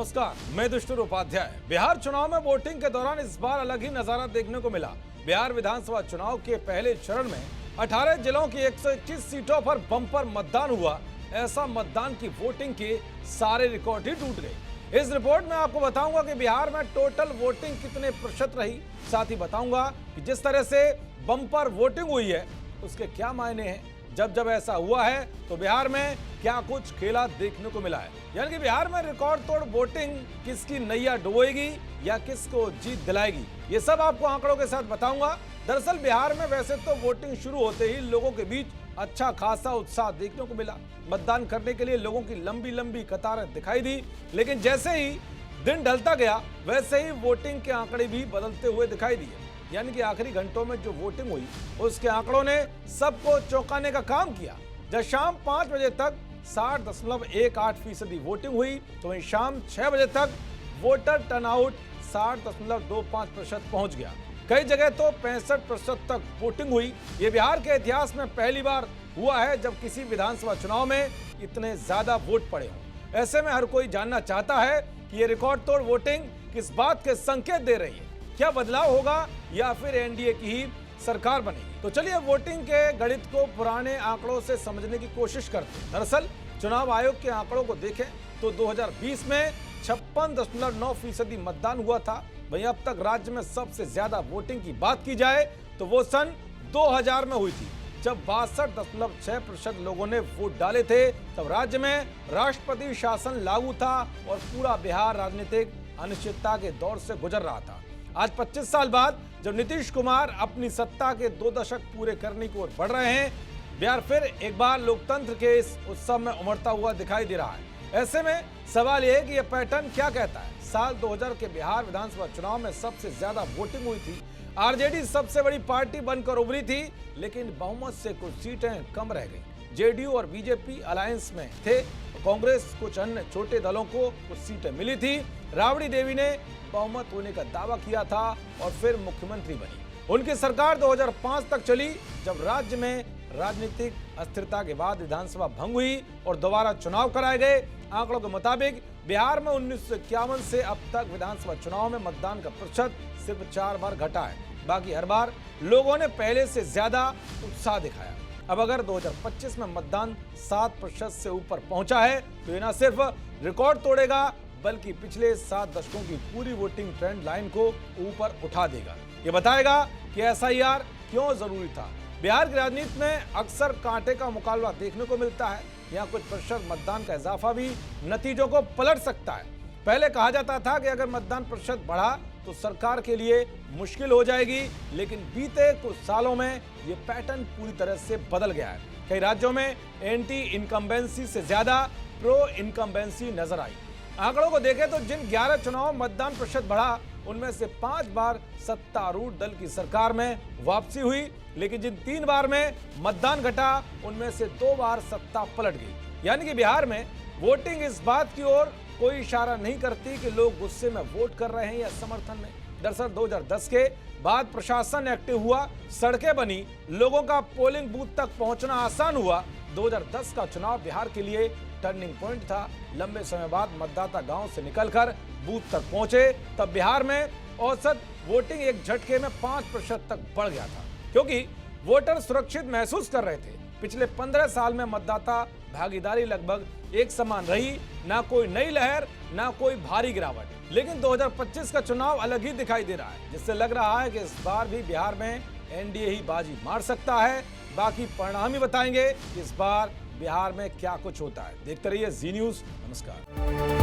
नमस्कार, मैं दुष्टुर उपाध्याय। बिहार चुनाव में वोटिंग के दौरान इस बार अलग ही नजारा देखने को मिला। बिहार विधानसभा चुनाव के पहले चरण में 18 जिलों की 121 सीटों पर बम्पर मतदान हुआ। ऐसा मतदान की वोटिंग के सारे रिकॉर्ड ही टूट गए। इस रिपोर्ट में आपको बताऊंगा कि बिहार में टोटल वोटिंग कितने प्रतिशत रही। साथ ही बताऊंगा कि जिस तरह से बम्पर वोटिंग हुई है उसके क्या मायने हैं। जब ऐसा हुआ है तो बिहार में क्या कुछ खेला देखने को मिला है। यानी कि बिहार में रिकॉर्ड तोड़ वोटिंग किसकी नैया डुबोएगी या किसको जीत दिलाएगी, ये सब आपको आंकड़ों के साथ बताऊंगा। दरअसल बिहार में वैसे तो वोटिंग शुरू होते ही लोगों के बीच अच्छा खासा उत्साह देखने को मिला। मतदान करने के लिए लोगों की लंबी लंबी कतारें दिखाई दी, लेकिन जैसे ही दिन ढलता गया वैसे ही वोटिंग के आंकड़े भी बदलते हुए दिखाई दिए। यानी कि आखिरी घंटों में जो वोटिंग हुई उसके आंकड़ों ने सबको चौंकाने का काम किया। जब शाम 5 बजे तक 60.18% वोटिंग हुई तो वहीं शाम 6 बजे तक वोटर टर्नआउट 60.25% पहुंच गया। कई जगह तो 65% तक वोटिंग हुई। ये बिहार के इतिहास में पहली बार हुआ है जब किसी विधानसभा चुनाव में इतने ज्यादा वोट पड़े हों। ऐसे में हर कोई जानना चाहता है कि ये रिकॉर्ड तोड़ वोटिंग किस बात के संकेत दे रही है। क्या बदलाव होगा या फिर एनडीए की ही सरकार बनेगी। तो चलिए वोटिंग के गणित को पुराने आंकड़ों से समझने की कोशिश करते हैं। दरअसल चुनाव आयोग के आंकड़ों को देखें तो 2020 में 56.9% मतदान हुआ था। वहीं अब तक राज्य में सबसे ज्यादा वोटिंग की बात की जाए तो वो सन 2000 में हुई थी, जब 62.6% लोगों ने वोट डाले थे। तब राज्य में राष्ट्रपति शासन लागू था और पूरा बिहार राजनीतिक अनिश्चितता के दौर से गुजर रहा था। आज 25 साल बाद जब नीतीश कुमार अपनी सत्ता के 2 दशक पूरे करने की ओर बढ़ रहे हैं, बिहार फिर एक बार लोकतंत्र के इस उत्सव में उमड़ता हुआ दिखाई दे रहा है। ऐसे में सवाल यह है कि यह पैटर्न क्या कहता है। साल 2000 के बिहार विधानसभा चुनाव में सबसे ज्यादा वोटिंग हुई थी। आरजेडी सबसे बड़ी पार्टी बनकर उभरी थी, लेकिन बहुमत से कुछ सीटें कम रह गई। जेडीयू और बीजेपी अलायंस में थे, कांग्रेस कुछ अन्य छोटे दलों को कुछ सीटें मिली थी। राबड़ी देवी ने बहुमत होने का दावा किया था और फिर मुख्यमंत्री बनी। उनकी सरकार 2005 तक चली, जब राज्य में राजनीतिक अस्थिरता के बाद विधानसभा भंग हुई और दोबारा चुनाव कराए गए। आंकड़ों के मुताबिक बिहार में 1951 से अब तक विधानसभा चुनाव में मतदान का प्रतिशत सिर्फ 4 बार घटा है। बाकी हर बार लोगों ने पहले से ज्यादा उत्साह दिखाया। अब अगर 2025 में मतदान 7% से ऊपर पहुंचा है तो ये न सिर्फ रिकॉर्ड तोड़ेगा बल्कि पिछले 7 दशकों की पूरी वोटिंग ट्रेंड लाइन को ऊपर उठा देगा। ये बताएगा कि एसआईआर क्यों जरूरी था। बिहार की राजनीति में अक्सर कांटे का मुकाबला देखने को मिलता है। यहाँ कुछ प्रतिशत मतदान का इजाफा भी नतीजों को पलट सकता है। पहले कहा जाता था कि अगर मतदान प्रतिशत बढ़ा तो सरकार के लिए मुश्किल हो जाएगी, लेकिन बीते कुछ सालों में ये पैटर्न पूरी तरह से बदल गया है। कई राज्यों में एंटी इनकम्बेंसी से ज्यादा प्रो इनकम्बेंसी नजर आई। आंकड़ों को देखें तो जिन 11 चुनाव मतदान प्रतिशत बढ़ा उनमें से 5 बार सत्तारूढ़ दल की सरकार में वापसी हुई, लेकिन जिन 3 बार में मतदान घटा उनमें से 2 बार सत्ता पलट गई। यानी कि बिहार में वोटिंग इस बात की ओर कोई इशारा नहीं करती कि लोग गुस्से में वोट कर रहे हैं या समर्थन में। दरअसल 2010 के बाद प्रशासन एक्टिव हुआ, सड़कें बनी, लोगों का पोलिंग बूथ तक पहुंचना आसान हुआ। 2010 का चुनाव बिहार के लिए टर्निंग पॉइंट था। लंबे समय बाद मतदाता गांव से निकलकर बूथ तक पहुंचे, तब बिहार में औसत वोटिंग एक झटके में 5% तक बढ़ गया था, क्योंकि वोटर सुरक्षित महसूस कर रहे थे। पिछले 15 साल में मतदाता भागीदारी लगभग एक समान रही, ना कोई नई लहर ना कोई भारी गिरावट। लेकिन 2025 का चुनाव अलग ही दिखाई दे रहा है, जिससे लग रहा है कि इस बार भी बिहार में एनडीए ही बाजी मार सकता है। बाकी परिणाम ही बताएंगे कि इस बार बिहार में क्या कुछ होता है। देखते रहिए जी न्यूज़। नमस्कार।